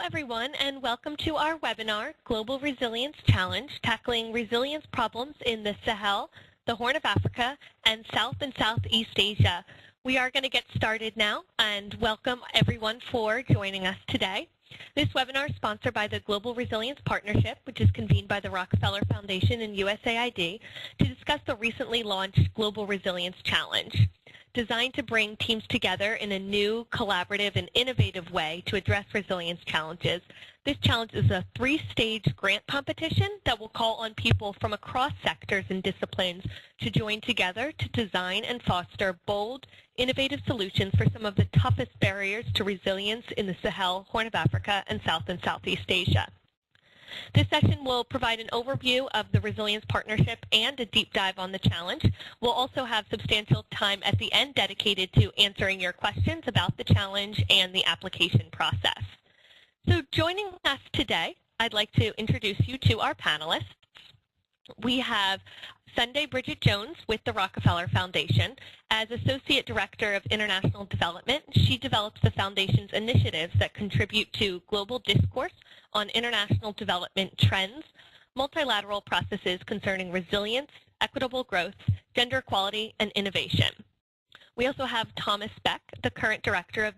everyone, and welcome to our webinar, Global Resilience Challenge, tackling resilience problems in the Sahel, the Horn of Africa, and South and Southeast Asia. We are going to get started now, and welcome everyone for joining us today. This webinar is sponsored by the Global Resilience Partnership, which is convened by the Rockefeller Foundation and USAID, to discuss the recently launched Global Resilience Challenge. Designed to bring teams together in a new, collaborative, and innovative way to address resilience challenges. This challenge is a three-stage grant competition that will call on people from across sectors and disciplines to join together to design and foster bold, innovative solutions for some of the toughest barriers to resilience in the Sahel, Horn of Africa, and South and Southeast Asia. This session will provide an overview of the Resilience Partnership and a deep dive on the challenge. We'll also have substantial time at the end dedicated to answering your questions about the challenge and the application process. So joining us today, I'd like to introduce you to our panelists. We have Sunday Bridget Jones with the Rockefeller Foundation. As Associate Director of International Development, she develops the Foundation's initiatives that contribute to global discourse on international development trends, multilateral processes concerning resilience, equitable growth, gender equality, and innovation. We also have Thomas Beck, the current Director of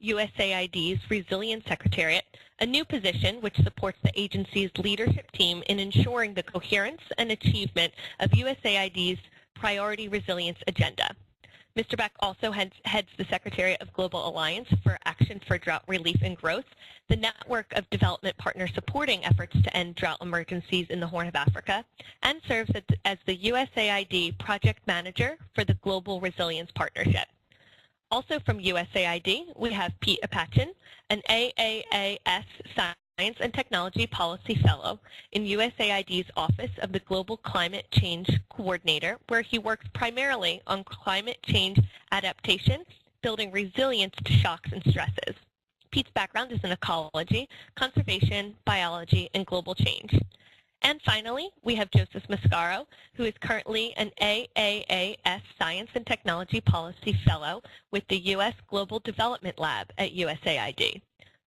USAID's Resilience Secretariat, a new position which supports the agency's leadership team in ensuring the coherence and achievement of USAID's priority resilience agenda. Mr. Beck also heads the Secretariat of Global Alliance for Action for Drought Relief and Growth, the network of development partners supporting efforts to end drought emergencies in the Horn of Africa, and serves as the USAID Project Manager for the Global Resilience Partnership. Also from USAID, we have Pete Apachin, an AAAS Science and Technology Policy Fellow in USAID's Office of the Global Climate Change Coordinator, where he works primarily on climate change adaptation, building resilience to shocks and stresses. Pete's background is in ecology, conservation, biology, and global change. And finally, we have Joseph Mascaro, who is currently an AAAS Science and Technology Policy Fellow with the U.S. Global Development Lab at USAID.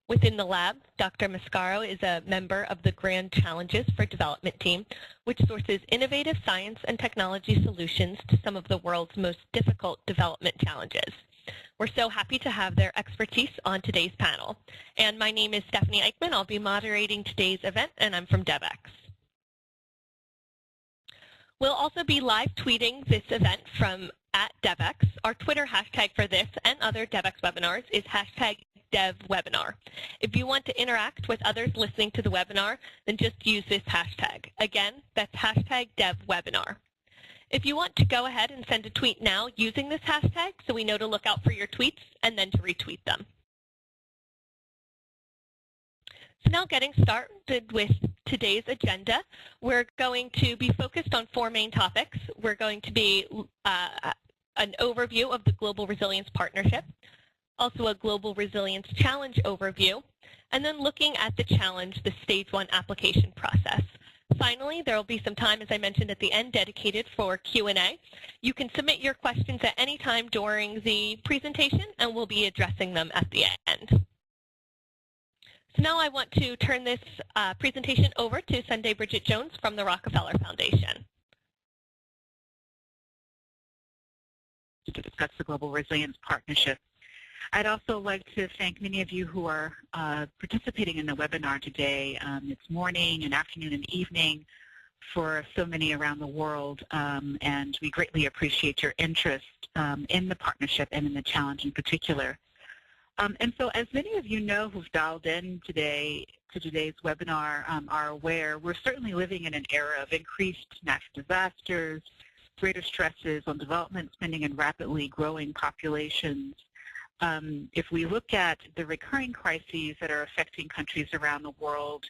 Within the lab, Dr. Mascaro is a member of the Grand Challenges for Development team, which sources innovative science and technology solutions to some of the world's most difficult development challenges. We're so happy to have their expertise on today's panel. And my name is Stephanie Eichmann. I'll be moderating today's event, and I'm from Devex. We'll also be live tweeting this event from @Devex. Our Twitter hashtag for this and other Devex webinars is #DevWebinar. If you want to interact with others listening to the webinar, then just use this hashtag. Again, that's #DevWebinar. If you want to go ahead and send a tweet now using this hashtag, so we know to look out for your tweets and then to retweet them. So now getting started with today's agenda, we're going to be focused on four main topics. We're going to be an overview of the Global Resilience Partnership, also a Global Resilience Challenge overview, and then looking at the challenge, the Stage 1 application process. Finally, there will be some time, as I mentioned at the end, dedicated for Q&A. You can submit your questions at any time during the presentation, and we'll be addressing them at the end. So now I want to turn this presentation over to Sunday Bridget Jones from the Rockefeller Foundation. To discuss the Global Resilience Partnership. I'd also like to thank many of you who are participating in the webinar today. It's morning and afternoon and evening for so many around the world, and we greatly appreciate your interest in the partnership and in the challenge in particular. And so as many of you know who've dialed in today to today's webinar are aware, we're certainly living in an era of increased natural disasters, greater stresses on development spending, and rapidly growing populations. If we look at the recurring crises that are affecting countries around the world,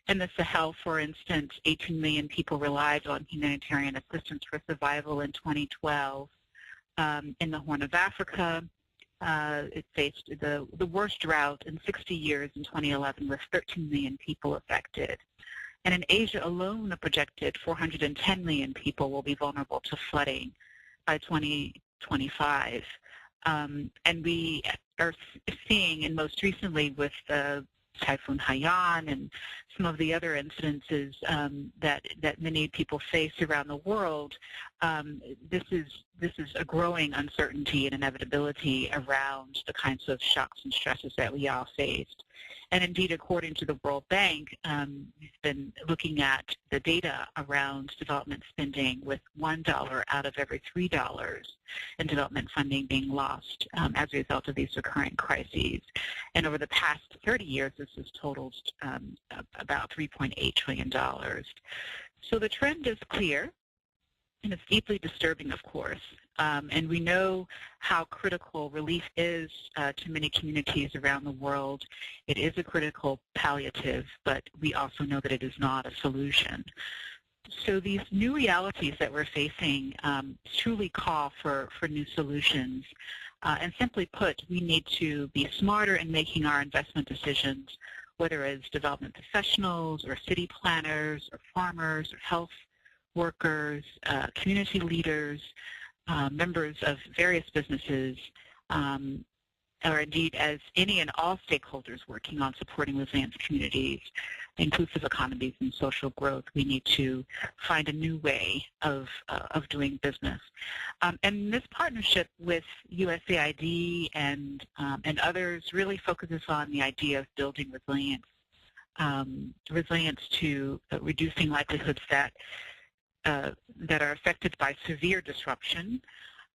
in the Sahel, for instance, 18 million people relied on humanitarian assistance for survival in 2012. In the Horn of Africa, it faced the worst drought in 60 years in 2011, with 13 million people affected. And in Asia alone, a projected 410 million people will be vulnerable to flooding by 2025. And we are seeing, and most recently with the Typhoon Haiyan and some of the other incidences that many people face around the world, this is a growing uncertainty and inevitability around the kinds of shocks and stresses that we all faced. And indeed, according to the World Bank, we've been looking at the data around development spending with $1 out of every $3 in development funding being lost as a result of these recurring crises. And over the past 30 years, this has totaled about $3.8 trillion. So the trend is clear, and it's deeply disturbing, of course. And we know how critical relief is to many communities around the world. It is a critical palliative, but we also know that it is not a solution. So these new realities that we're facing truly call for new solutions. And simply put, we need to be smarter in making our investment decisions, whether as development professionals or city planners or farmers or health workers, community leaders, members of various businesses, or indeed as any and all stakeholders working on supporting resilient communities, inclusive economies, and social growth. We need to find a new way of doing business. And this partnership with USAID and others really focuses on the idea of building resilience to reducing likelihoods that are affected by severe disruption,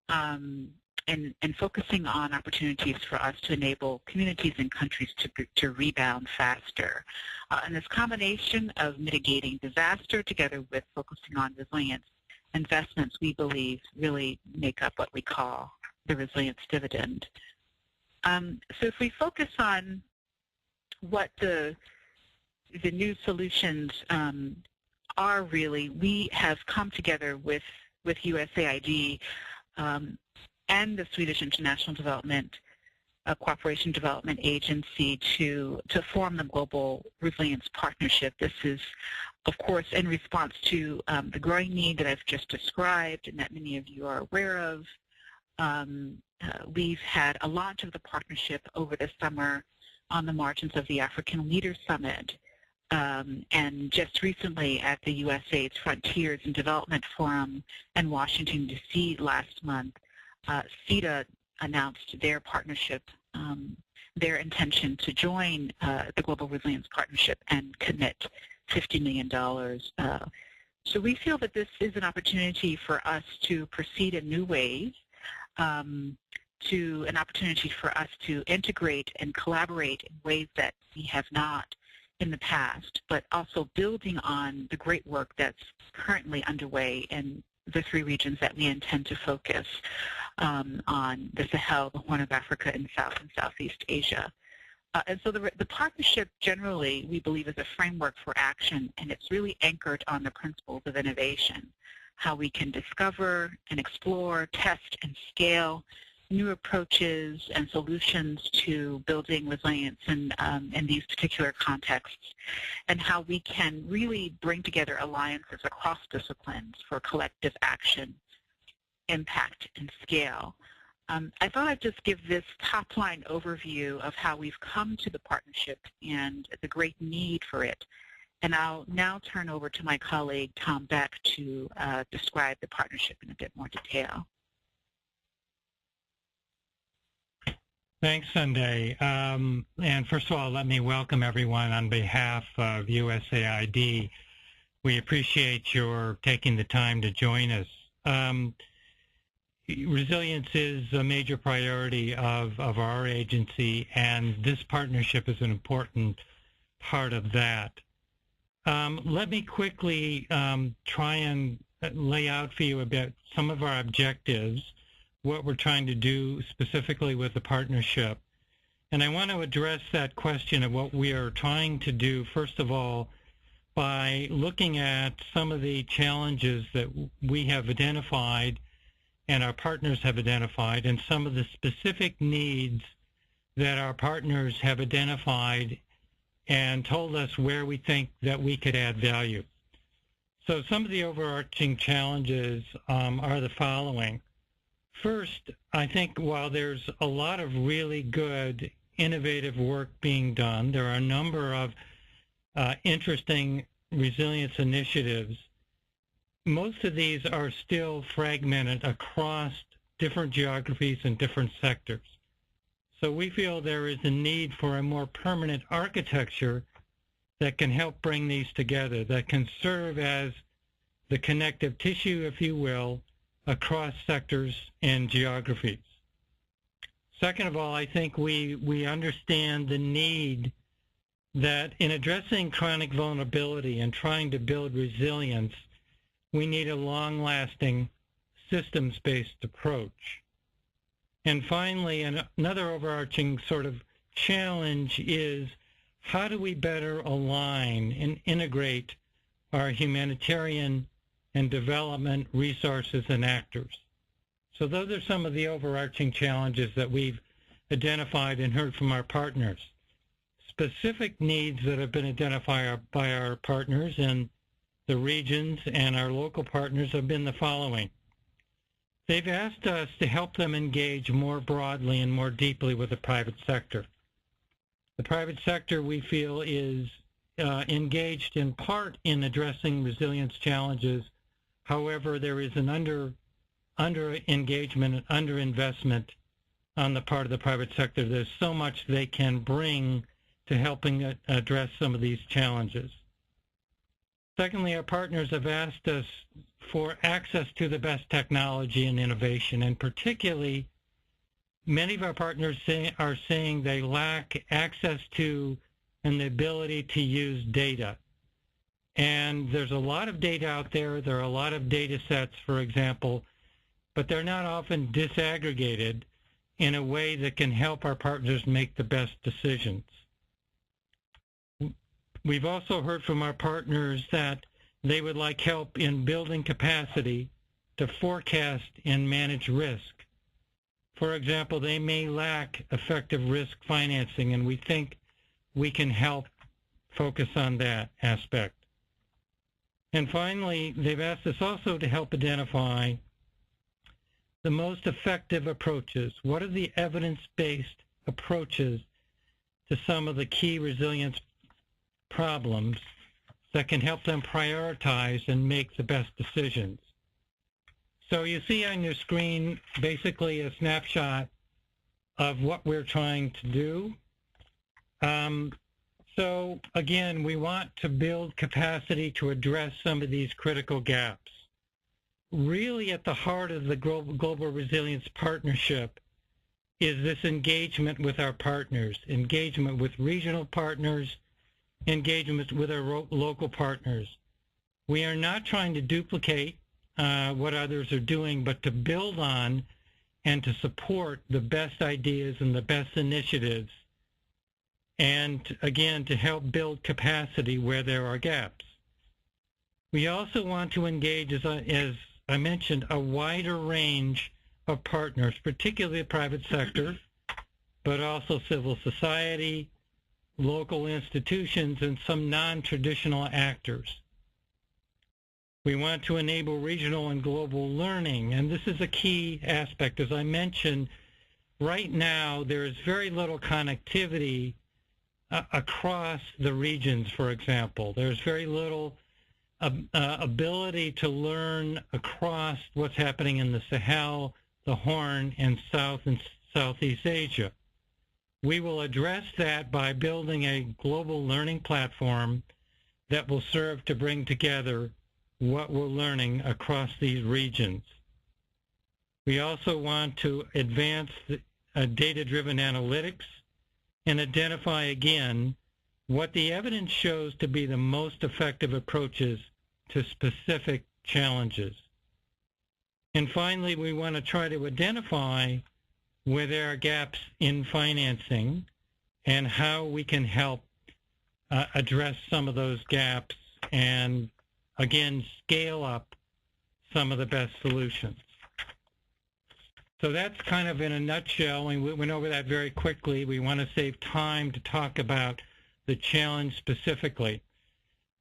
and focusing on opportunities for us to enable communities and countries to rebound faster. And this combination of mitigating disaster together with focusing on resilience investments, we believe, really make up what we call the resilience dividend. So if we focus on what the new solutions are really, we have come together with USAID and the Swedish International Development Cooperation Development Agency to form the Global Resilience Partnership. This is, of course, in response to the growing need that I've just described and that many of you are aware of. We've had a launch of the partnership over the summer on the margins of the African Leaders Summit. And just recently at the USAID's Frontiers and Development Forum in Washington, D.C. last month, CEDA announced their partnership, their intention to join the Global Resilience Partnership and commit $50 million. So we feel that this is an opportunity for us to proceed in new ways, to an opportunity for us to integrate and collaborate in ways that we have not in the past, but also building on the great work that's currently underway in the three regions that we intend to focus on: the Sahel, the Horn of Africa, and South and Southeast Asia. And so the partnership generally, we believe, is a framework for action, and it's really anchored on the principles of innovation, how we can discover and explore, test and scale new approaches and solutions to building resilience in these particular contexts, and how we can really bring together alliances across disciplines for collective action, impact, and scale. I thought I'd just give this top-line overview of how we've come to the partnership and the great need for it. And I'll now turn over to my colleague, Tom Beck, to describe the partnership in a bit more detail. Thanks, Sunday. And first of all, let me welcome everyone on behalf of USAID. We appreciate your taking the time to join us. Resilience is a major priority of our agency, and this partnership is an important part of that. Let me quickly try and lay out for you a bit some of our objectives, what we're trying to do specifically with the partnership. And I want to address that question of what we are trying to do, first of all, by looking at some of the challenges that we have identified and our partners have identified, and some of the specific needs that our partners have identified and told us where we think that we could add value. So some of the overarching challenges are the following. First, I think while there's a lot of really good innovative work being done. There are a number of interesting resilience initiatives. Most of these are still fragmented across different geographies and different sectors. So we feel there is a need for a more permanent architecture that can help bring these together, that can serve as the connective tissue, if you will, across sectors and geographies. Second of all, I think we understand the need that in addressing chronic vulnerability and trying to build resilience, we need a long-lasting systems-based approach. And finally, another overarching sort of challenge is how do we better align and integrate our humanitarian and development resources and actors? So those are some of the overarching challenges that we've identified and heard from our partners. Specific needs that have been identified by our partners in the regions and our local partners have been the following. They've asked us to help them engage more broadly and more deeply with the private sector. The private sector, we feel, is engaged in part in addressing resilience challenges. However, there is an under-engagement and under-investment on the part of the private sector. There's so much they can bring to helping address some of these challenges. Secondly, our partners have asked us for access to the best technology and innovation, and particularly many of our partners are saying they lack access to and the ability to use data. And there's a lot of data out there. There are a lot of data sets, for example, but they're not often disaggregated in a way that can help our partners make the best decisions. We've also heard from our partners that they would like help in building capacity to forecast and manage risk. For example, they may lack effective risk financing, and we think we can help focus on that aspect. And finally, they've asked us also to help identify the most effective approaches. What are the evidence-based approaches to some of the key resilience problems that can help them prioritize and make the best decisions? So you see on your screen basically a snapshot of what we're trying to do. So again, we want to build capacity to address some of these critical gaps. Really at the heart of the Global Resilience Partnership is this engagement with our partners, engagement with regional partners, engagement with our local partners. We are not trying to duplicate what others are doing, but to build on and to support the best ideas and the best initiatives, and again, to help build capacity where there are gaps. We also want to engage, as I mentioned, a wider range of partners, particularly the private sector, but also civil society, local institutions, and some non-traditional actors. We want to enable regional and global learning, and this is a key aspect. As I mentioned, right now there is very little connectivity across the regions, for example. There's very little ability to learn across what's happening in the Sahel, the Horn, and South and Southeast Asia. We will address that by building a global learning platform that will serve to bring together what we're learning across these regions. We also want to advance data-driven analytics and identify again what the evidence shows to be the most effective approaches to specific challenges. And finally, we want to try to identify where there are gaps in financing and how we can help address some of those gaps and, again, scale up some of the best solutions. So that's kind of in a nutshell. We went over that very quickly. We want to save time to talk about the challenge specifically.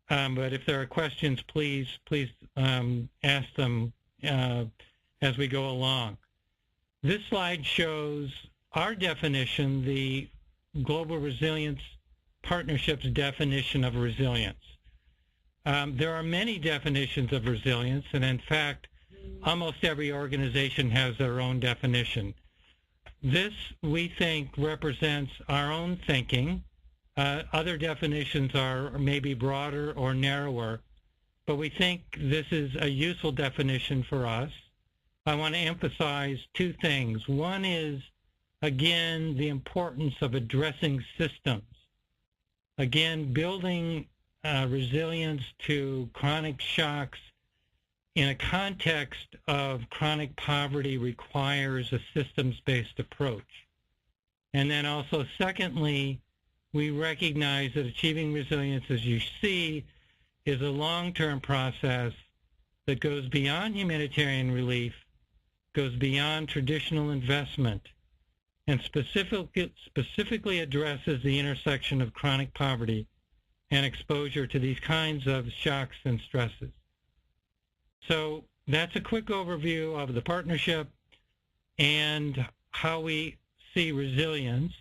But if there are questions, please ask them as we go along. This slide shows our definition, the Global Resilience Partnership's definition of resilience. There are many definitions of resilience, and in fact, almost every organization has their own definition. This, we think, represents our own thinking. Other definitions are maybe broader or narrower, but we think this is a useful definition for us. I want to emphasize two things. One is, again, the importance of addressing systems. Again, building resilience to chronic shocks in a context of chronic poverty requires a systems-based approach. And then also, secondly, we recognize that achieving resilience, as you see, is a long-term process that goes beyond humanitarian relief, goes beyond traditional investment, and specifically addresses the intersection of chronic poverty and exposure to these kinds of shocks and stresses. So that's a quick overview of the partnership and how we see resilience.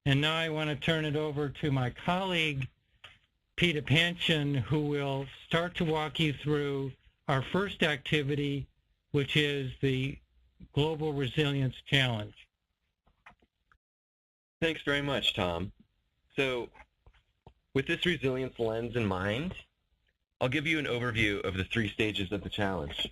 And now I want to turn it over to my colleague, Peter Panchin, who will start to walk you through our first activity, which is the Global Resilience Challenge. Thanks very much, Tom. So with this resilience lens in mind, I'll give you an overview of the 3 stages of the challenge.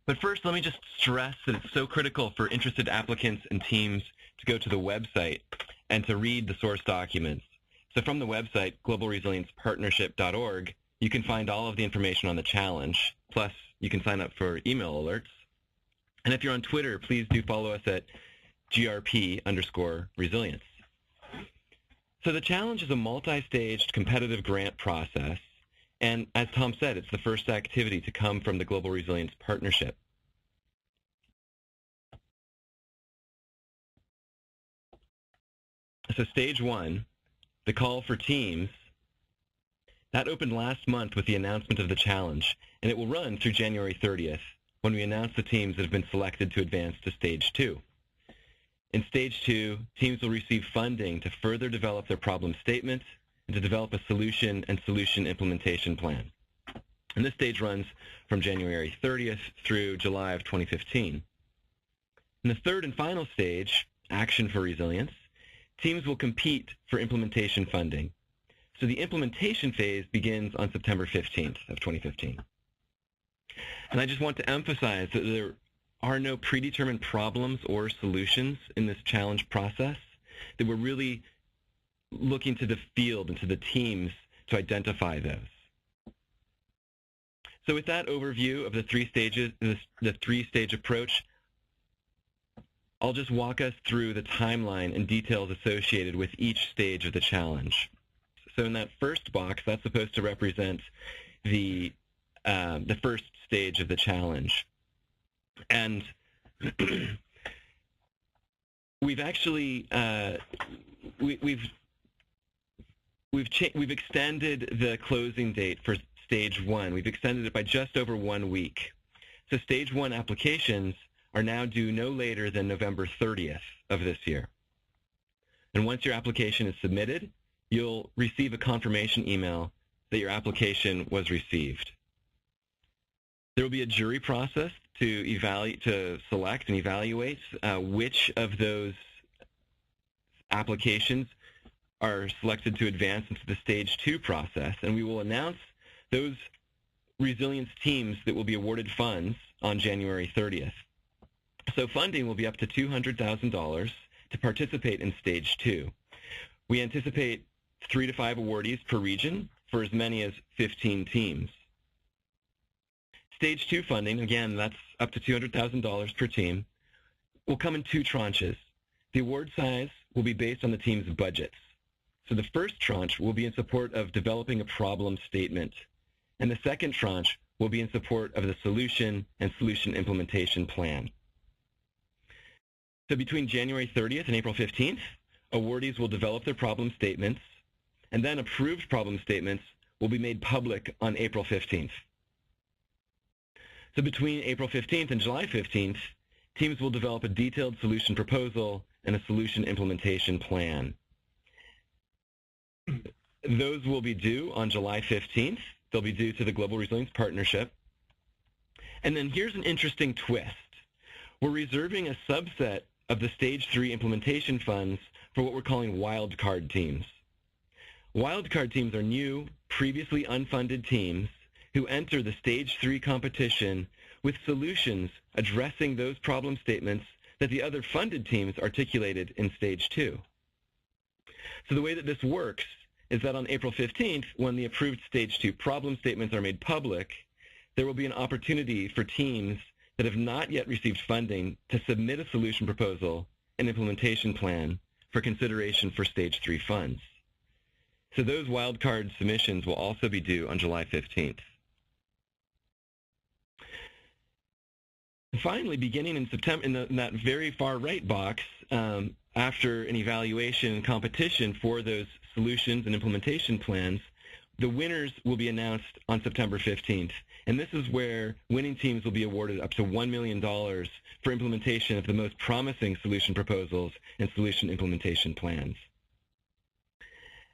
But first, let me just stress that it's so critical for interested applicants and teams to go to the website and to read the source documents. So from the website, globalresiliencepartnership.org, you can find all of the information on the challenge. Plus, you can sign up for email alerts. And if you're on Twitter, please do follow us at GRP_resilience. So the challenge is a multi-staged competitive grant process. And as Tom said, it's the first activity to come from the Global Resilience Partnership. So stage 1, the call for teams, that opened last month with the announcement of the challenge, and it will run through January 30th when we announce the teams that have been selected to advance to stage 2. In stage 2, teams will receive funding to further develop their problem statement and to develop a solution and solution implementation plan. And this stage runs from January 30th through July of 2015. In the third and final stage, Action for Resilience, teams will compete for implementation funding. So the implementation phase begins on September 15th of 2015. And I just want to emphasize that there are no predetermined problems or solutions in this challenge process, that we're really looking to the field and to the teams to identify those. So with that overview of the 3 stages, the 3-stage approach, I'll just walk us through the timeline and details associated with each stage of the challenge. So in that first box, that's supposed to represent the first stage of the challenge. And we've actually we've extended the closing date for stage 1. We've extended it by just over 1 week. So stage 1 applications are now due no later than November 30th of this year. And once your application is submitted, you'll receive a confirmation email that your application was received. There will be a jury process to select and evaluate which of those applications are selected to advance into the stage 2 process, and we will announce those resilience teams that will be awarded funds on January 30th. So funding will be up to $200,000 to participate in stage 2. We anticipate 3 to 5 awardees per region for as many as 15 teams. Stage 2 funding, again, that's up to $200,000 per team, will come in 2 tranches. The award size will be based on the team's budgets. So the first tranche will be in support of developing a problem statement, and the second tranche will be in support of the solution and solution implementation plan. So between January 30th and April 15th, awardees will develop their problem statements, and then approved problem statements will be made public on April 15th. So between April 15th and July 15th, teams will develop a detailed solution proposal and a solution implementation plan. Those will be due on July 15th. They'll be due to the Global Resilience Partnership. And then here's an interesting twist. We're reserving a subset of the Stage 3 implementation funds for what we're calling wildcard teams. Wildcard teams are new, previously unfunded teams who enter the Stage 3 competition with solutions addressing those problem statements that the other funded teams articulated in Stage 2. So the way that this works is that on April 15th, when the approved Stage 2 problem statements are made public, there will be an opportunity for teams that have not yet received funding to submit a solution proposal and implementation plan for consideration for Stage 3 funds. So those wildcard submissions will also be due on July 15th. And finally, beginning in September, in that very far right box, after an evaluation and competition for those solutions and implementation plans, the winners will be announced on September 15th. And this is where winning teams will be awarded up to $1 million for implementation of the most promising solution proposals and solution implementation plans.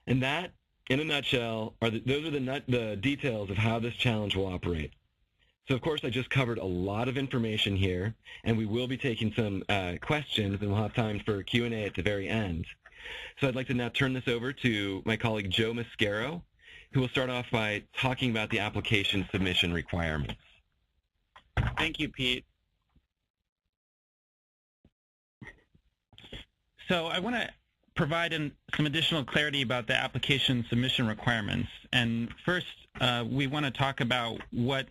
And that, in a nutshell, those are the details of how this challenge will operate. So, of course, I just covered a lot of information here, and we will be taking some questions, and we'll have time for Q&A at the very end. So I'd like to now turn this over to my colleague Joe Mascaro, who will start off by talking about the application submission requirements. Thank you, Pete. So I want to provide some additional clarity about the application submission requirements. And first, we want to talk about what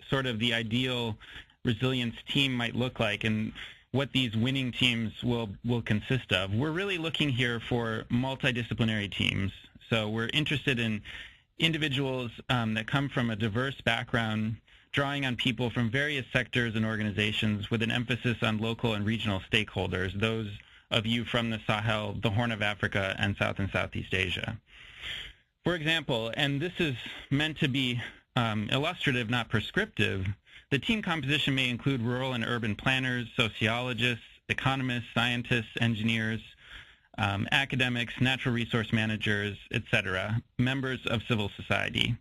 sort of the ideal resilience team might look like and what these winning teams will consist of. We're really looking here for multidisciplinary teams. So we're interested in individuals that come from a diverse background, drawing on people from various sectors and organizations with an emphasis on local and regional stakeholders, those of you from the Sahel, the Horn of Africa, and South and Southeast Asia. For example, and this is meant to be illustrative, not prescriptive, the team composition may include rural and urban planners, sociologists, economists, scientists, engineers, academics, natural resource managers, etc., members of civil society.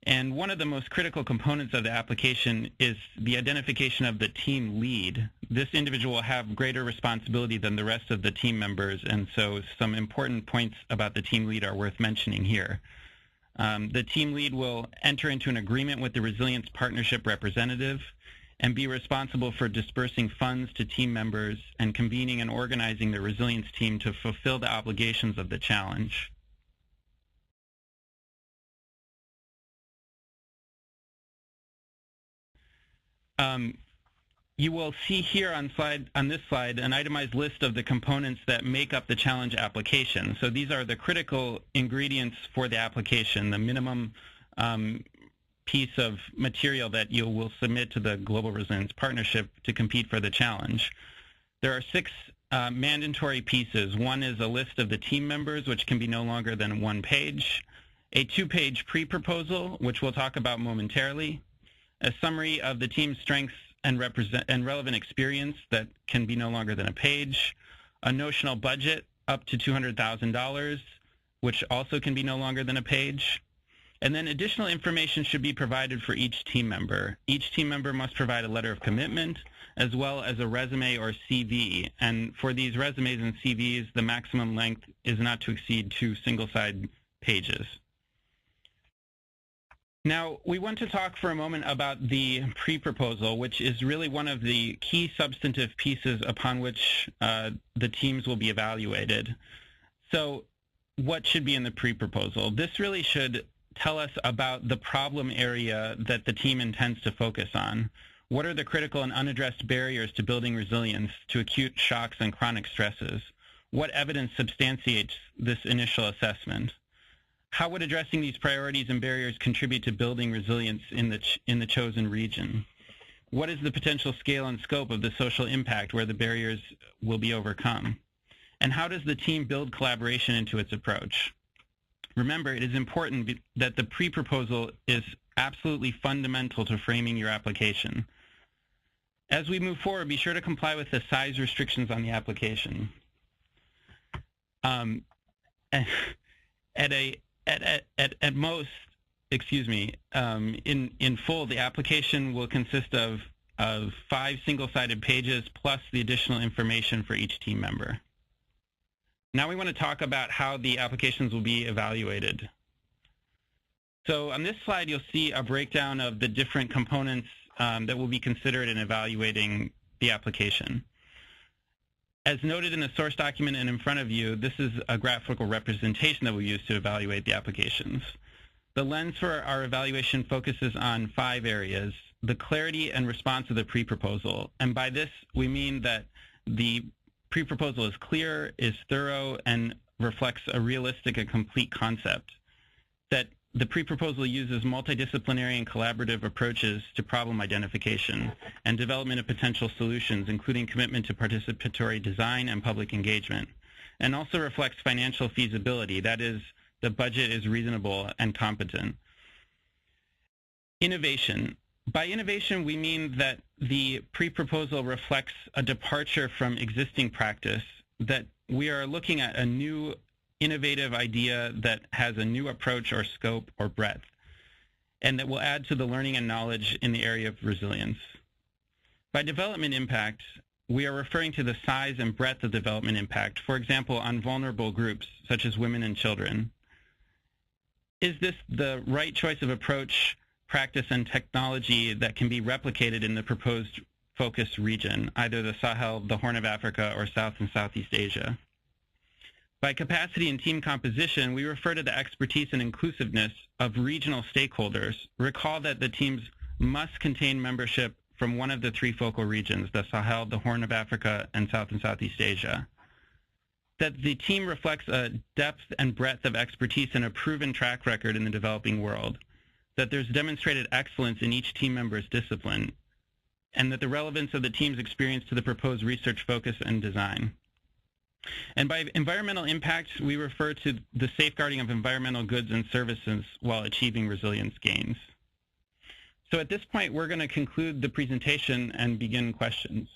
And one of the most critical components of the application is the identification of the team lead. This individual will have greater responsibility than the rest of the team members, and so some important points about the team lead are worth mentioning here. The team lead will enter into an agreement with the Resilience Partnership representative and be responsible for dispersing funds to team members and convening and organizing the resilience team to fulfill the obligations of the challenge. You will see here on this slide an itemized list of the components that make up the challenge application. So these are the critical ingredients for the application, the minimum piece of material that you will submit to the Global Resilience Partnership to compete for the challenge. There are 6 mandatory pieces. One is a list of the team members, which can be no longer than 1 page, a 2-page pre-proposal, which we'll talk about momentarily, a summary of the team's strengths and relevant experience that can be no longer than a page, a notional budget up to $200,000, which also can be no longer than a page, and then additional information should be provided for each team member. Each team member must provide a letter of commitment as well as a resume or CV, and for these resumes and CVs, the maximum length is not to exceed 2 single-side pages. Now, we want to talk for a moment about the pre-proposal, which is really one of the key substantive pieces upon which the teams will be evaluated. So what should be in the pre-proposal? This really should tell us about the problem area that the team intends to focus on. What are the critical and unaddressed barriers to building resilience to acute shocks and chronic stresses? What evidence substantiates this initial assessment? How would addressing these priorities and barriers contribute to building resilience in the chosen region? What is the potential scale and scope of the social impact where the barriers will be overcome? And how does the team build collaboration into its approach? Remember, it is important that the pre-proposal is absolutely fundamental to framing your application. As we move forward, be sure to comply with the size restrictions on the application. At most, in full, the application will consist of 5 single-sided pages plus the additional information for each team member. Now we want to talk about how the applications will be evaluated. So on this slide, you'll see a breakdown of the different components that will be considered in evaluating the application. As noted in the source document and in front of you, this is a graphical representation that we use to evaluate the applications. The lens for our evaluation focuses on 5 areas: the clarity and response of the pre-proposal. And by this, we mean that the pre-proposal is clear, is thorough, and reflects a realistic and complete concept. That the pre-proposal uses multidisciplinary and collaborative approaches to problem identification and development of potential solutions, including commitment to participatory design and public engagement, and also reflects financial feasibility. That is, the budget is reasonable and competent. Innovation. By innovation, we mean that the pre-proposal reflects a departure from existing practice, that we are looking at a new innovative idea that has a new approach or scope or breadth, and that will add to the learning and knowledge in the area of resilience. By development impact, we are referring to the size and breadth of development impact, for example, on vulnerable groups such as women and children. Is this the right choice of approach, practice, and technology that can be replicated in the proposed focus region, either the Sahel, the Horn of Africa, or South and Southeast Asia? By capacity and team composition, we refer to the expertise and inclusiveness of regional stakeholders. Recall that the teams must contain membership from one of the 3 focal regions, the Sahel, the Horn of Africa, and South and Southeast Asia. That the team reflects a depth and breadth of expertise and a proven track record in the developing world. That there's demonstrated excellence in each team member's discipline, and that the relevance of the team's experience to the proposed research focus and design. And by environmental impact, we refer to the safeguarding of environmental goods and services while achieving resilience gains. So at this point, we're going to conclude the presentation and begin questions.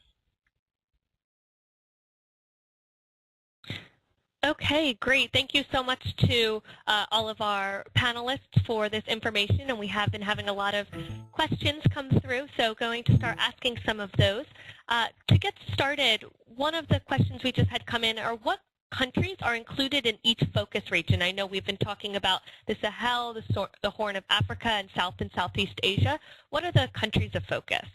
Okay, great. Thank you so much to all of our panelists for this information, and we have been having a lot of questions come through, so going to start asking some of those. To get started, one of the questions we just had come in are what countries are included in each focus region? I know we've been talking about the Sahel, the Horn of Africa, and South and Southeast Asia. What are the countries of focus?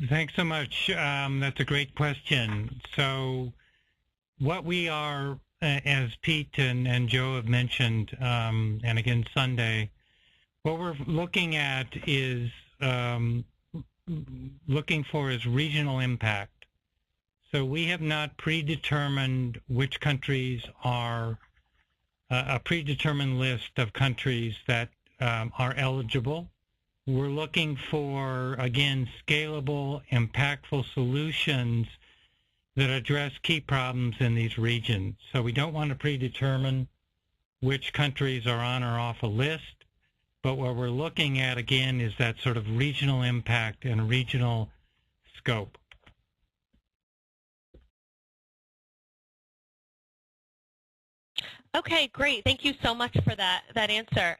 Thanks so much. That's a great question. So what we are, as Pete and Joe have mentioned, and again Sunday, what we're looking at is looking for is regional impact. So we have not predetermined which countries are a predetermined list of countries that are eligible. We're looking for, again, scalable, impactful solutions that address key problems in these regions. So we don't want to predetermine which countries are on or off a list, but what we're looking at, again, is that sort of regional impact and regional scope. Okay, great. Thank you so much for that answer.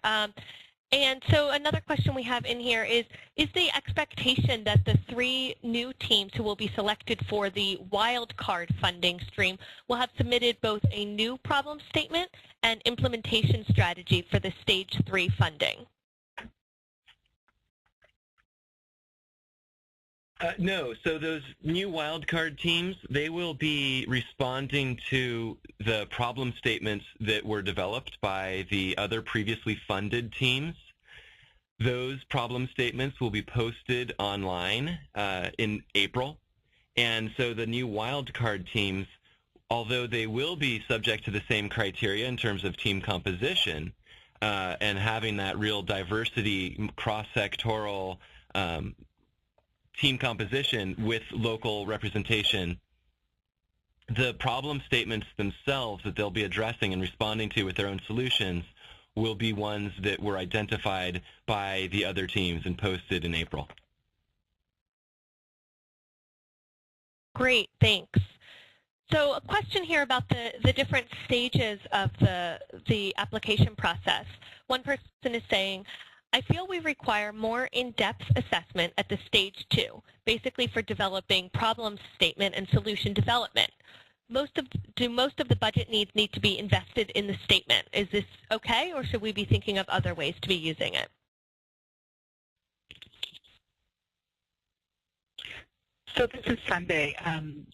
And so another question we have in here is the expectation that the 3 new teams who will be selected for the wildcard funding stream will have submitted both a new problem statement and implementation strategy for the Stage 3 funding? No. So those new wildcard teams, they will be responding to the problem statements that were developed by the other previously funded teams. Those problem statements will be posted online in April. And so the new wildcard teams, although they will be subject to the same criteria in terms of team composition and having that real diversity, cross-sectoral team composition with local representation, the problem statements themselves that they'll be addressing and responding to with their own solutions will be ones that were identified by the other teams and posted in April. Great, thanks. So a question here about the different stages of the application process. One person is saying, I feel we require more in-depth assessment at the stage 2, basically for developing problem statement and solution development. Do most of the budget needs need to be invested in the statement? Is this okay, or should we be thinking of other ways to be using it? So this is Sunday,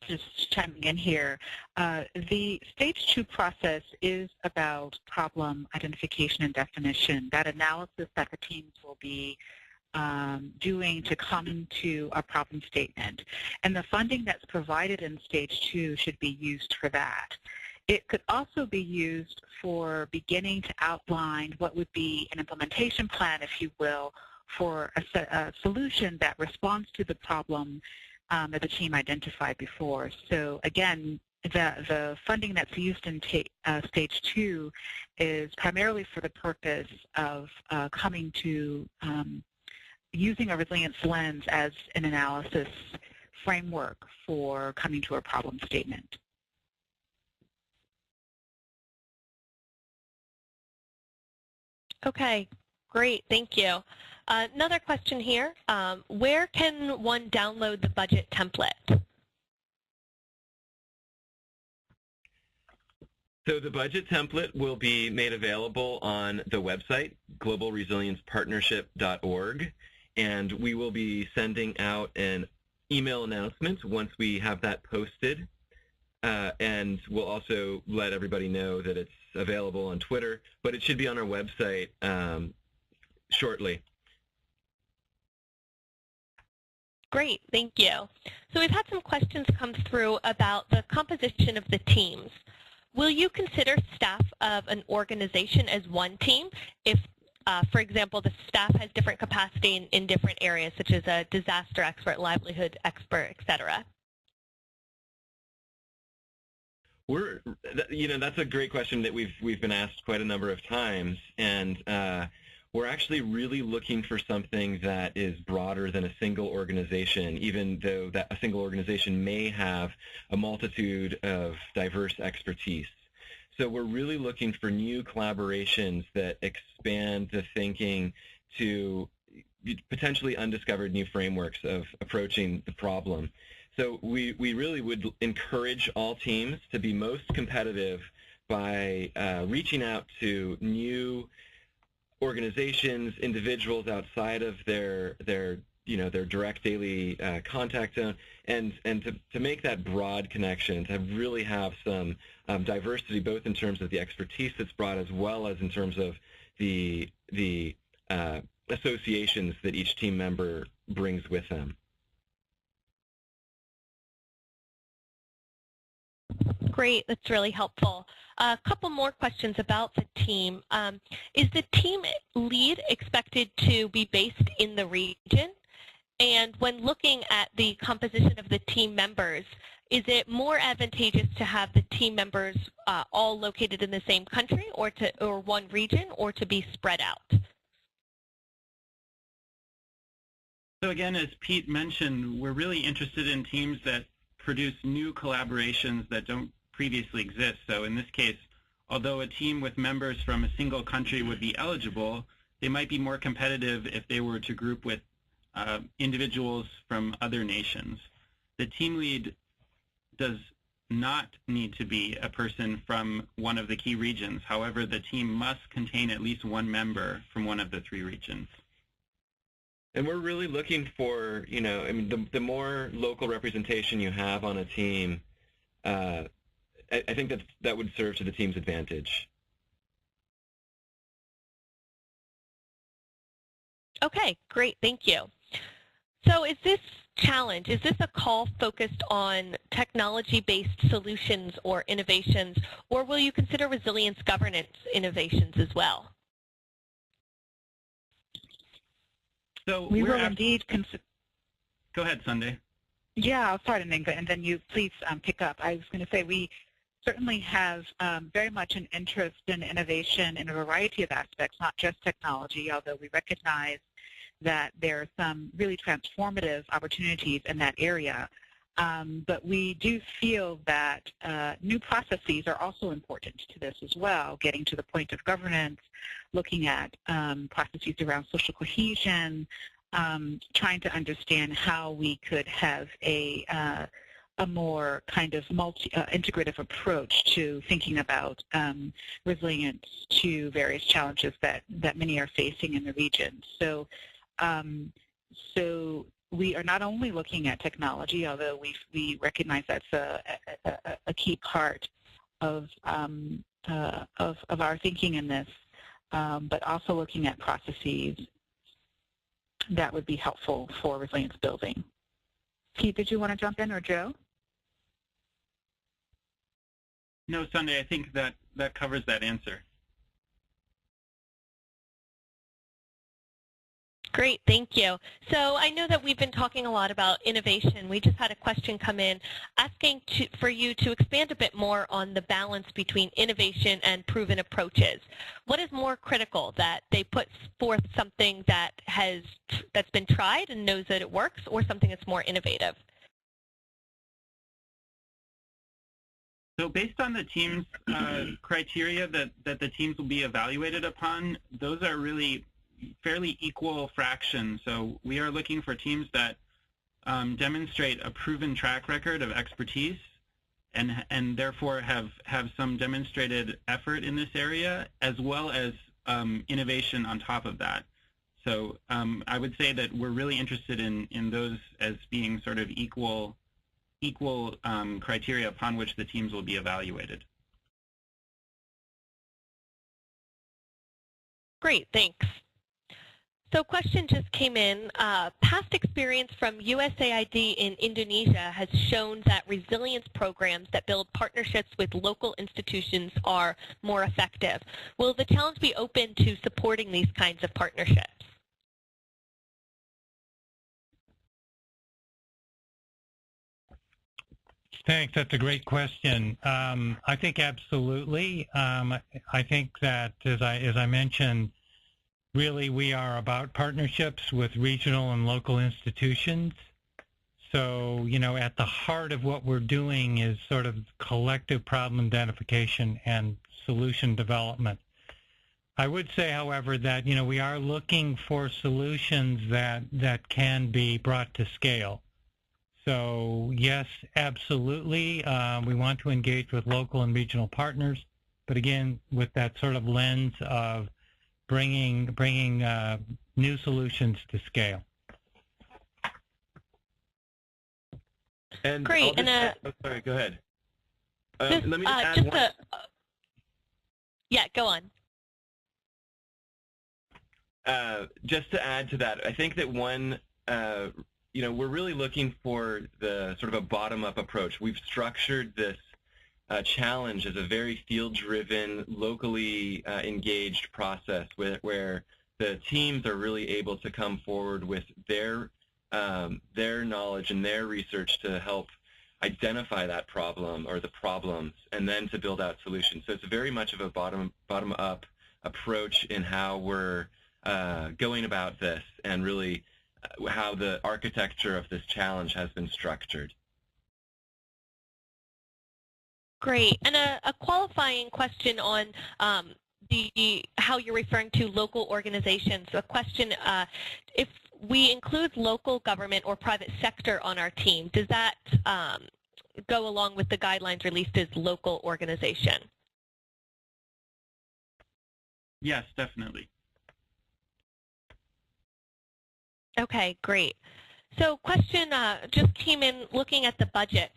just chiming in here. The stage 2 process is about problem identification and definition, that analysis that the teams will be doing to come to a problem statement. And the funding that's provided in stage 2 should be used for that. It could also be used for beginning to outline what would be an implementation plan, if you will, for a solution that responds to the problem that the team identified before. So again, the funding that's used in stage 2 is primarily for the purpose of coming to using a resilience lens as an analysis framework for coming to a problem statement. Okay, great, thank you. Another question here, where can one download the budget template? So the budget template will be made available on the website, globalresiliencepartnership.org, and we will be sending out an email announcement once we have that posted, and we'll also let everybody know that it's available on Twitter, but it should be on our website shortly. Great, thank you. So we've had some questions come through about the composition of the teams. Will you consider staff of an organization as one team if, for example, the staff has different capacity in different areas, such as a disaster expert, livelihood expert, et cetera? That's a great question that we've been asked quite a number of times, and we're actually really looking for something that is broader than a single organization, even though that a single organization may have a multitude of diverse expertise. So we're really looking for new collaborations that expand the thinking to potentially undiscovered new frameworks of approaching the problem. So we really would encourage all teams to be most competitive by reaching out to new organizations, individuals outside of their direct daily contact zone, and to make that broad connection, to really have some diversity, both in terms of the expertise that's brought as well as in terms of the associations that each team member brings with them. Great, that's really helpful. A couple more questions about the team. Is the team lead expected to be based in the region? And when looking at the composition of the team members, is it more advantageous to have the team members all located in the same country or one region, or to be spread out? So again, as Pete mentioned, we're really interested in teams that produce new collaborations that don't previously exist. So in this case, although a team with members from a single country would be eligible, they might be more competitive if they were to group with individuals from other nations. The team lead does not need to be a person from one of the key regions. However, the team must contain at least one member from one of the 3 regions. And we're really looking for, the more local representation you have on a team, I think that would serve to the team's advantage. Okay, great, thank you. So is this a call focused on technology-based solutions or innovations, or will you consider resilience governance innovations as well? So we will indeed consider. Go ahead, Sunday. Yeah, I'll start, and then you please pick up. I was going to say we certainly have very much an interest in innovation in a variety of aspects, not just technology, although we recognize that there are some really transformative opportunities in that area. But we do feel that new processes are also important to this as well, getting to the point of governance, looking at processes around social cohesion, trying to understand how we could have a more kind of integrative approach to thinking about resilience to various challenges that many are facing in the region. So, so we are not only looking at technology, although we recognize that's a key part of our thinking in this, but also looking at processes that would be helpful for resilience building. Pete, did you want to jump in, or Joe? No, Sunday, I think that covers that answer. Great, thank you. So I know that we've been talking a lot about innovation. We just had a question come in asking for you to expand a bit more on the balance between innovation and proven approaches. What is more critical, that they put forth something that's been tried and knows that it works, or something that's more innovative? So based on the team's criteria that the teams will be evaluated upon, those are really fairly equal fractions. So we are looking for teams that demonstrate a proven track record of expertise and therefore have some demonstrated effort in this area, as well as innovation on top of that. So I would say that we're really interested in those as being sort of equal criteria upon which the teams will be evaluated. Great, thanks. So a question just came in. Past experience from USAID in Indonesia has shown that resilience programs that build partnerships with local institutions are more effective. Will the challenge be open to supporting these kinds of partnerships? Thanks. That's a great question. I think absolutely. I think that, as I mentioned, really we are about partnerships with regional and local institutions. So, at the heart of what we're doing is sort of collective problem identification and solution development. I would say, however, that, we are looking for solutions that can be brought to scale. So, yes, absolutely, we want to engage with local and regional partners, but again, with that sort of lens of bringing new solutions to scale. And great. Sorry, go ahead. Let me just add one. Yeah, go on. Just to add to that, I think that one, we're really looking for the sort of a bottom-up approach. We've structured this challenge as a very field-driven, locally engaged process where the teams are really able to come forward with their knowledge and their research to help identify that problem or the problems, and then to build out solutions. So it's very much of a bottom-up approach in how we're going about this, and really how the architecture of this challenge has been structured. Great. And a qualifying question on how you're referring to local organizations. A question, if we include local government or private sector on our team, does that go along with the guidelines released as local organization? Yes, definitely. Okay, great. So question just came in looking at the budget.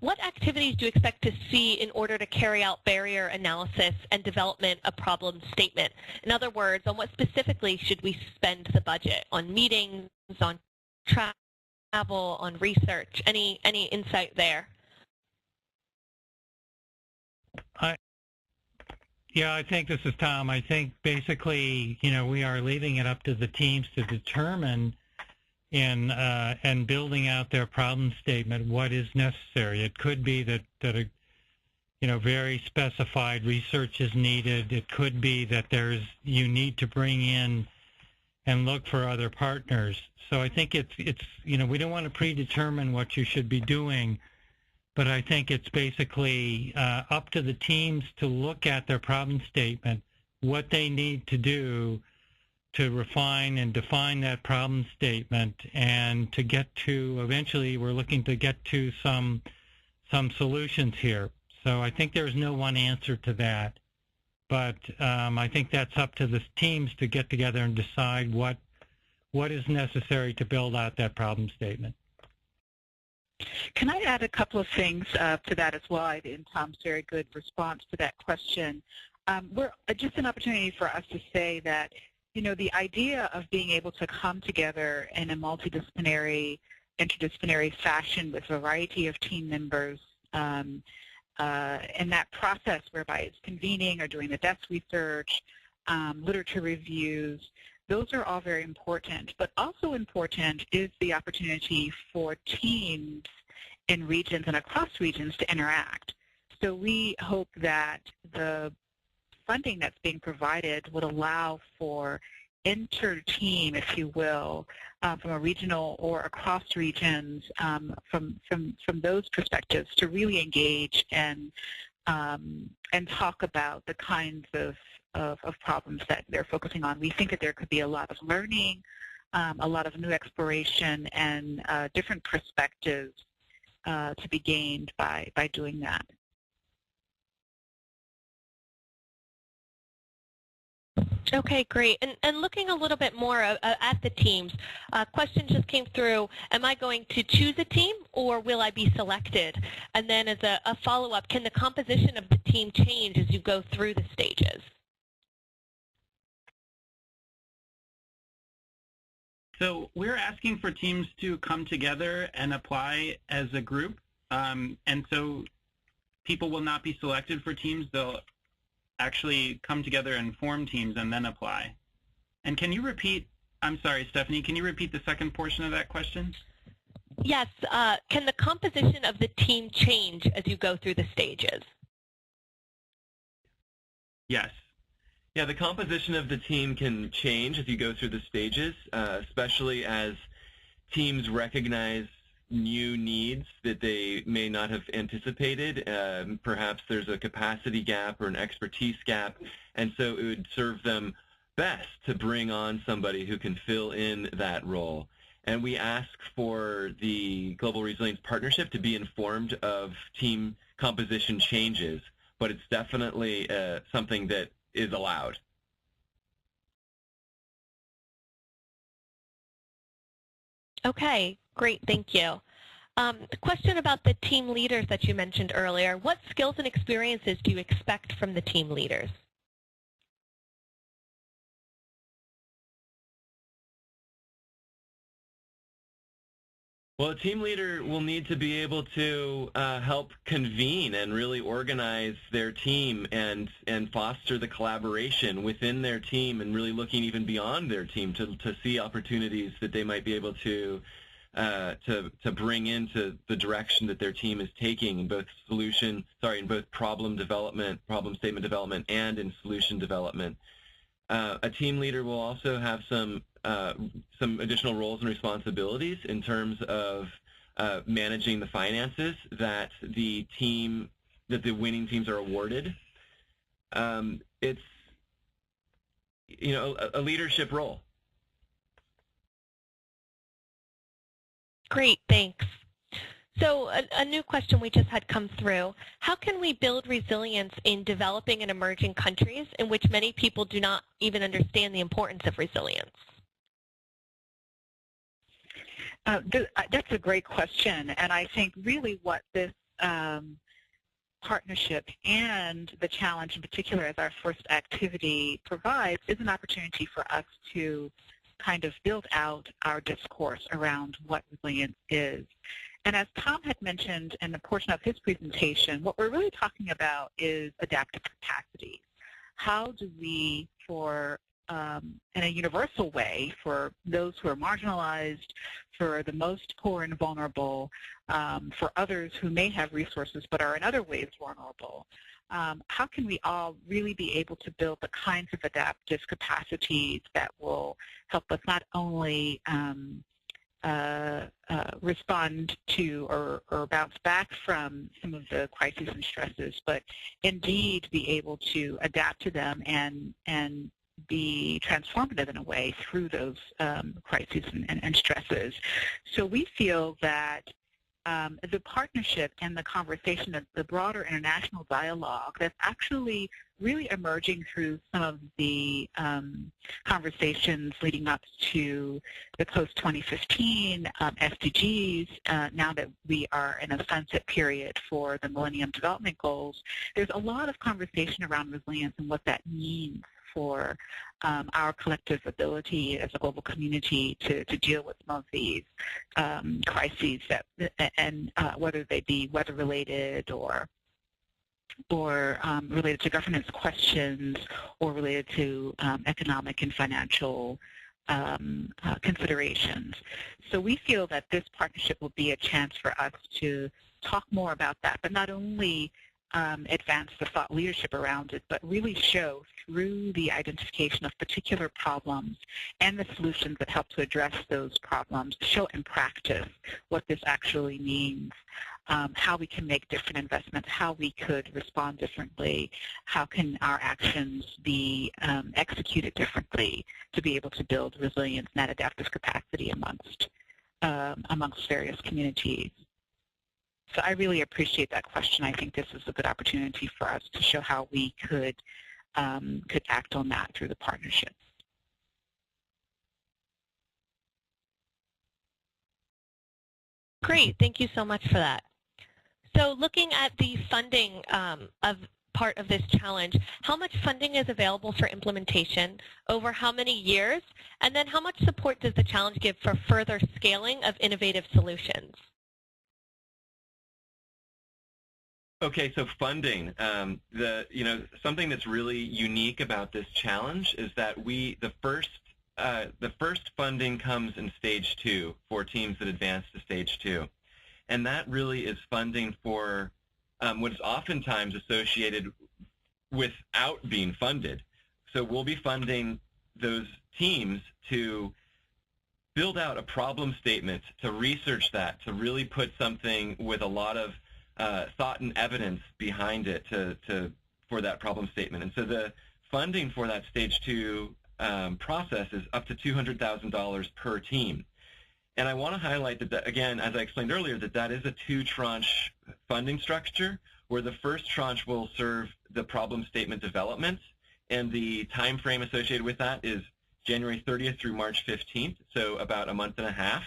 What activities do you expect to see in order to carry out barrier analysis and development a problem statement? In other words, on what specifically should we spend the budget? On meetings, on travel, on research? Any insight there? Yeah, I think this is Tom. I think basically, we are leaving it up to the teams to determine and building out their problem statement what is necessary. It could be that a very specified research is needed. It could be that you need to bring in and look for other partners. So I think it's we don't want to predetermine what you should be doing, but I think it's basically up to the teams to look at their problem statement, what they need to do to refine and define that problem statement, and to get to, eventually we're looking to get to some solutions here. So I think there's no one answer to that, but I think that's up to the teams to get together and decide what is necessary to build out that problem statement. Can I add a couple of things to that as well, in Tom's very good response to that question? We're just an opportunity for us to say that, the idea of being able to come together in a multidisciplinary, interdisciplinary fashion with a variety of team members, and that process whereby it's convening or doing the desk research, literature reviews, those are all very important. But also important is the opportunity for teams in regions and across regions to interact. So we hope that the funding that's being provided would allow for inter-team, if you will, from a regional or across regions, from those perspectives, to really engage and talk about the kinds of problems that they're focusing on. We think that there could be a lot of learning, a lot of new exploration, and different perspectives to be gained by doing that. Okay, great. And looking a little bit more at the teams, a question just came through, am I going to choose a team or will I be selected? And then as a follow-up, can the composition of the team change as you go through the stages? So we're asking for teams to come together and apply as a group. And so people will not be selected for teams. They'll actually come together and form teams and then apply. And can you repeat, I'm sorry, Stephanie, can you repeat the second portion of that question? Yes. Can the composition of the team change as you go through the stages? Yes. Yeah, the composition of the team can change as you go through the stages, especially as teams recognize new needs that they may not have anticipated. Perhaps there's a capacity gap or an expertise gap, and so it would serve them best to bring on somebody who can fill in that role. And we ask for the Global Resilience Partnership to be informed of team composition changes, but it's definitely something that is allowed. Okay, great, thank you. The question about the team leaders that you mentioned earlier, what skills and experiences do you expect from the team leaders? Well, a team leader will need to be able to help convene and really organize their team and foster the collaboration within their team, and really looking even beyond their team to see opportunities that they might be able to bring into the direction that their team is taking in both problem statement development, and in solution development. A team leader will also have some additional roles and responsibilities in terms of managing the finances that the winning teams are awarded. It's a leadership role. Great, thanks. So a new question we just had come through. How can we build resilience in developing and emerging countries in which many people do not even understand the importance of resilience? That's a great question, and I think really what this partnership and the challenge in particular as our first activity provides is an opportunity for us to kind of build out our discourse around what resilience is. And as Tom had mentioned in the portion of his presentation, what we're really talking about is adaptive capacity. How do we, in a universal way, for those who are marginalized, for the most poor and vulnerable, for others who may have resources but are in other ways vulnerable, how can we all really be able to build the kinds of adaptive capacities that will help us not only respond to or bounce back from some of the crises and stresses, but indeed be able to adapt to them and be transformative in a way through those crises and stresses. So we feel that the partnership and the conversation, the broader international dialogue that's actually really emerging through some of the conversations leading up to the post-2015 SDGs, now that we are in a sunset period for the Millennium Development Goals, there's a lot of conversation around resilience and what that means for our collective ability as a global community to deal with some of these crises that, and whether they be weather-related or related to governance questions or related to economic and financial considerations. So we feel that this partnership will be a chance for us to talk more about that, but not only advance the thought leadership around it, but really show through the identification of particular problems and the solutions that help to address those problems, show in practice what this actually means, how we can make different investments, how we could respond differently, how can our actions be executed differently to be able to build resilience and that adaptive capacity amongst various communities. So I really appreciate that question. I think this is a good opportunity for us to show how we could act on that through the partnership. Great, thank you so much for that. So looking at the funding of part of this challenge, how much funding is available for implementation, over how many years, and then how much support does the challenge give for further scaling of innovative solutions? Okay, so funding. Something that's really unique about this challenge is that the first funding comes in stage 2 for teams that advance to stage 2, and that really is funding for what is oftentimes associated without being funded. So we'll be funding those teams to build out a problem statement, to research that, to really put something with a lot of thought and evidence behind it for that problem statement. And so the funding for that stage 2 process is up to $200,000 per team. And I want to highlight that, again, as I explained earlier, that is a 2-tranche funding structure, where the first tranche will serve the problem statement development, and the time frame associated with that is January 30th through March 15th, so about a month and a half.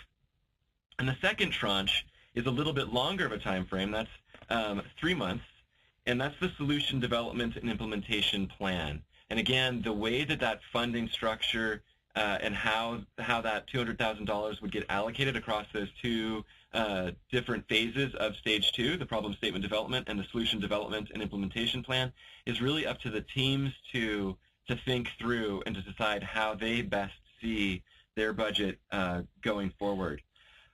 And the second tranche is a little bit longer of a time frame. That's 3 months, and that's the solution development and implementation plan. And again, the way that funding structure and how that $200,000 would get allocated across those 2 different phases of stage 2, the problem statement development and the solution development and implementation plan, is really up to the teams to think through and to decide how they best see their budget going forward.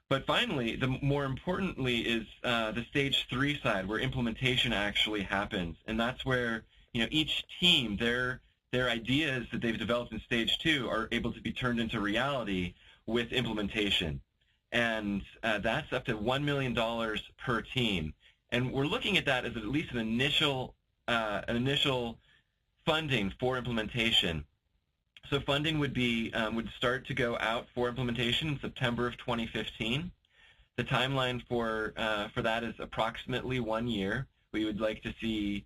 But finally, more importantly is the stage 3 side, where implementation actually happens, and that's where each team, their ideas that they've developed in stage 2 are able to be turned into reality with implementation, and that's up to $1 million per team. And we're looking at that as at least an initial funding for implementation. So funding would start to go out for implementation in September of 2015. The timeline for that is approximately 1 year. We would like to see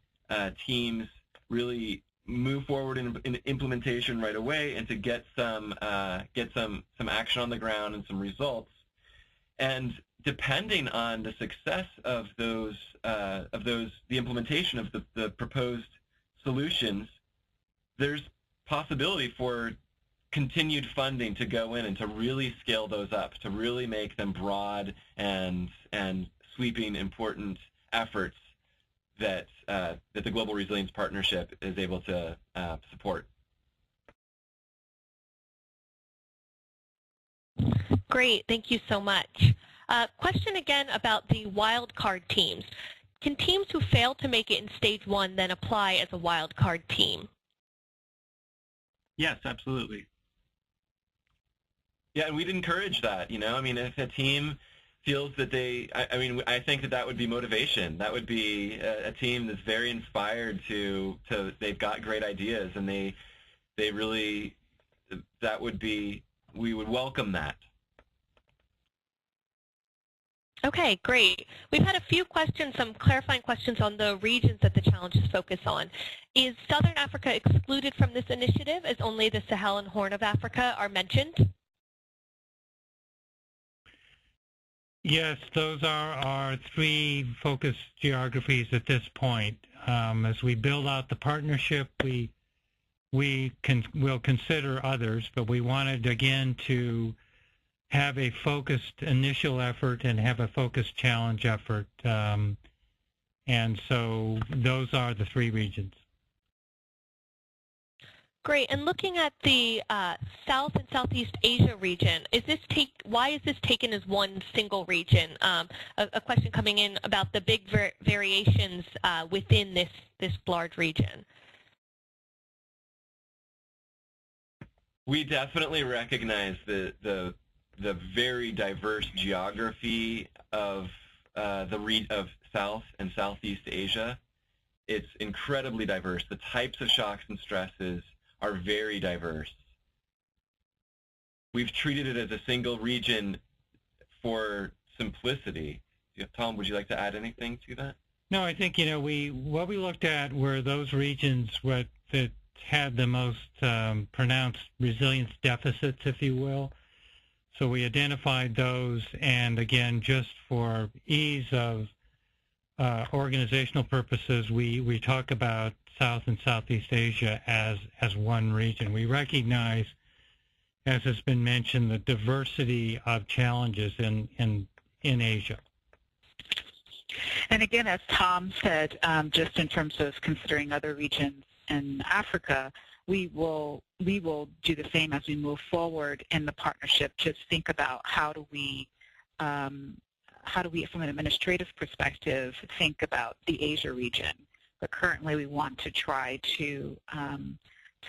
teams really move forward in implementation right away, and to get some action on the ground and some results. And depending on the success of the implementation of the proposed solutions, there's possibility for continued funding to go in and to really scale those up, to really make them broad and sweeping, important efforts that the Global Resilience Partnership is able to support. Great, thank you so much. Question again about the wildcard teams. can teams who fail to make it in stage 1 then apply as a wildcard team? Yes, absolutely. Yeah, and we'd encourage that, you know. I mean, if a team feels that I think that would be motivation. That would be a team that's very inspired they've got great ideas, and they really, we would welcome that. Okay, great. We've had a few questions, some clarifying questions on the regions that the challenges focus on. Is Southern Africa excluded from this initiative as only the Sahel and Horn of Africa are mentioned? Yes, those are our 3 focus geographies at this point. As we build out the partnership, we'll consider others, but we wanted, again, to have a focused initial effort and have a focused challenge effort. And so those are the 3 regions. Great. And looking at the South and Southeast Asia region, why is this taken as one single region? A question coming in about the big variations within this large region. We definitely recognize the very diverse geography of of South and Southeast Asia. It's incredibly diverse. The types of shocks and stresses are very diverse. We've treated it as a single region for simplicity. Tom, would you like to add anything to that? No, I think, you know, what we looked at were those regions that had the most pronounced resilience deficits, if you will. So we identified those, and again, just for ease of organizational purposes, we talk about South and Southeast Asia as one region. We recognize, as has been mentioned, the diversity of challenges in Asia. And again, as Tom said, just in terms of considering other regions in Africa, we will do the same as we move forward in the partnership. Just think about how do we, from an administrative perspective, think about the Asia region. But currently, we want to try to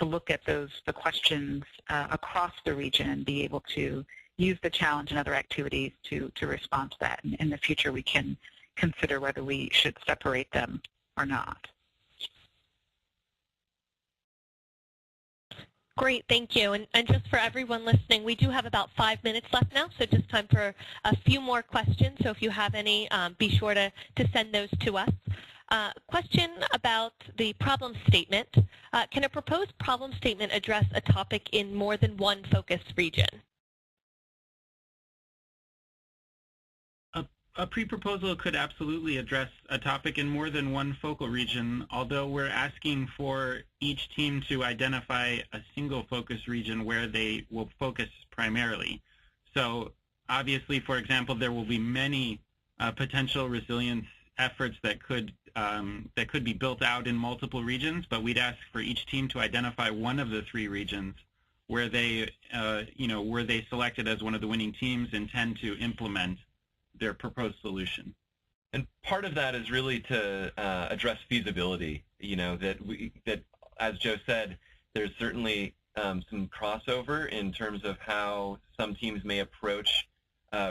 look at the questions across the region and be able to use the challenge and other activities to respond to that. And in the future, we can consider whether we should separate them or not. Great, thank you. And just for everyone listening, we do have about 5 minutes left now, so just time for a few more questions. So if you have any, be sure to send those to us. Question about the problem statement. Can a proposed problem statement address a topic in more than one focus region? A pre-proposal could absolutely address a topic in more than one focal region, although we're asking for each team to identify a single focus region where they will focus primarily. So obviously, for example, there will be many potential resilience efforts that could be built out in multiple regions, but we'd ask for each team to identify one of the 3 regions where they, where they selected as one of the winning teams intend to implement their proposed solution. And part of that is really to address feasibility. You know, that as Joe said, there's certainly some crossover in terms of how some teams may approach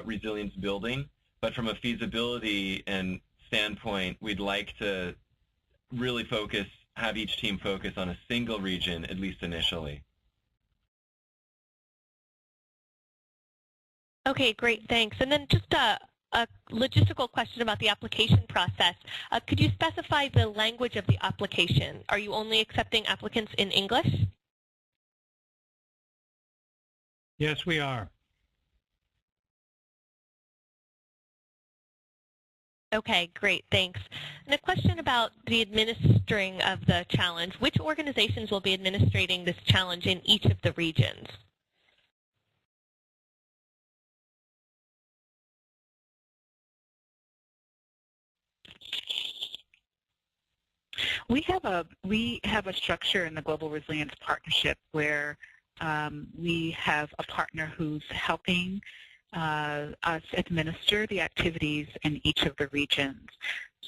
resilience building, but from a feasibility and standpoint, we'd like to really have each team focus on a single region, at least initially. Okay, great, thanks. And then just a logistical question about the application process. Could you specify the language of the application? Are you only accepting applicants in English? Yes, we are. Okay, great, thanks. And a question about the administering of the challenge. Which organizations will be administrating this challenge in each of the regions? We have a structure in the Global Resilience Partnership where we have a partner who's helping us administer the activities in each of the regions.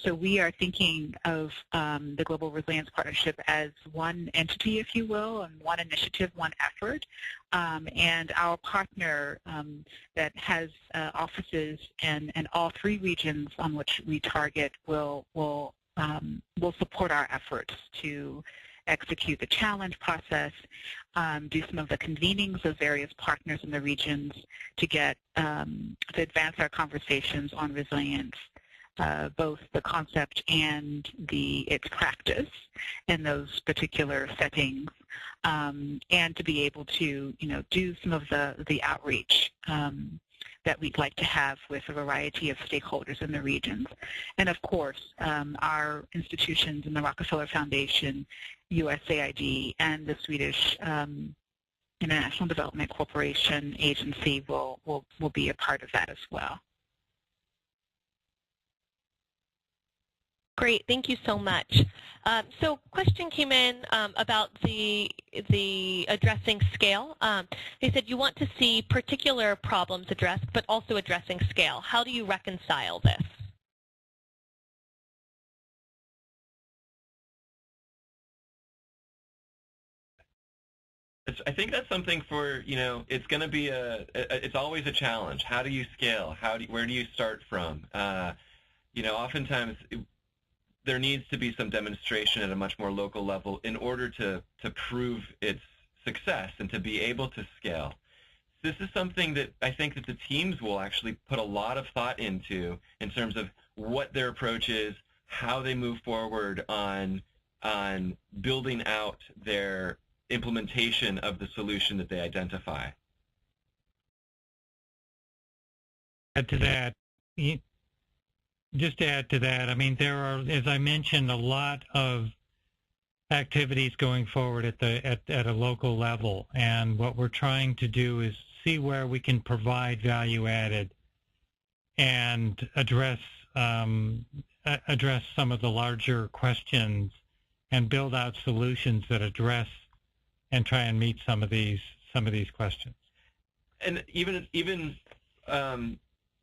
So we are thinking of the Global Resilience Partnership as one entity, if you will, and one initiative, one effort. And our partner that has offices in all 3 regions on which we target will support our efforts to execute the challenge process, do some of the convenings of various partners in the regions to advance our conversations on resilience, both the concept and its practice in those particular settings, and to be able to do some of the outreach that we'd like to have with a variety of stakeholders in the regions. And of course, our institutions in the Rockefeller Foundation, USAID, and the Swedish International Development Corporation agency will be a part of that as well. Great, thank you so much. So question came in about the addressing scale. They said you want to see particular problems addressed, but also addressing scale. How do you reconcile this? I think that's something for, it's going to be it's always a challenge. How do you scale? Where do you start from? Oftentimes there needs to be some demonstration at a much more local level in order to prove its success and to be able to scale. This is something that I think that the teams will actually put a lot of thought into in terms of what their approach is, how they move forward on building out their implementation of the solution that they identify. Add to that, just to add to that, I mean, there are, as I mentioned, a lot of activities going forward at a local level, and what we're trying to do is see where we can provide value added and address some of the larger questions and build out solutions that address and try and meet some of these questions. And even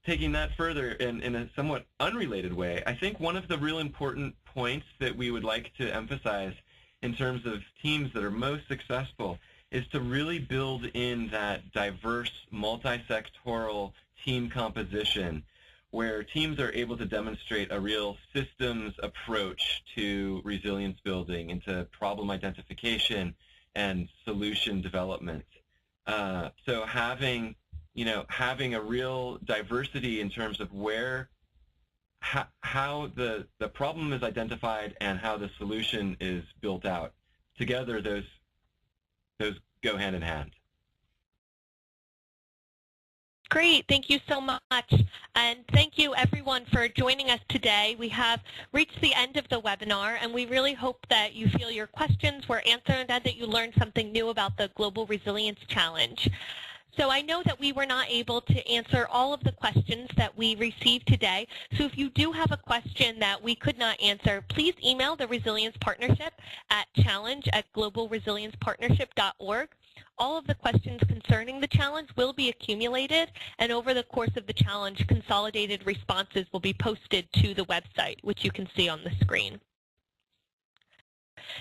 taking that further in a somewhat unrelated way, I think one of the real important points that we would like to emphasize in terms of teams that are most successful is to really build in that diverse, multi-sectoral team composition where teams are able to demonstrate a real systems approach to resilience building, into problem identification and solution development. So having a real diversity in terms of how the problem is identified and how the solution is built out. Together, those go hand in hand. Great, thank you so much, and thank you everyone for joining us today. We have reached the end of the webinar, and we really hope that you feel your questions were answered and that you learned something new about the Global Resilience Challenge. So I know that we were not able to answer all of the questions that we received today. So if you do have a question that we could not answer, please email the Resilience Partnership at challenge@globalresiliencepartnership.org. All of the questions concerning the challenge will be accumulated, and over the course of the challenge, consolidated responses will be posted to the website, which you can see on the screen.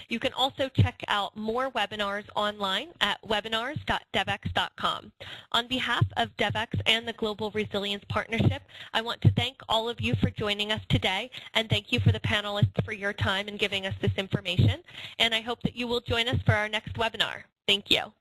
You can also check out more webinars online at webinars.devex.com. On behalf of Devex and the Global Resilience Partnership, I want to thank all of you for joining us today, and thank you for the panelists for your time in giving us this information. And I hope that you will join us for our next webinar. Thank you.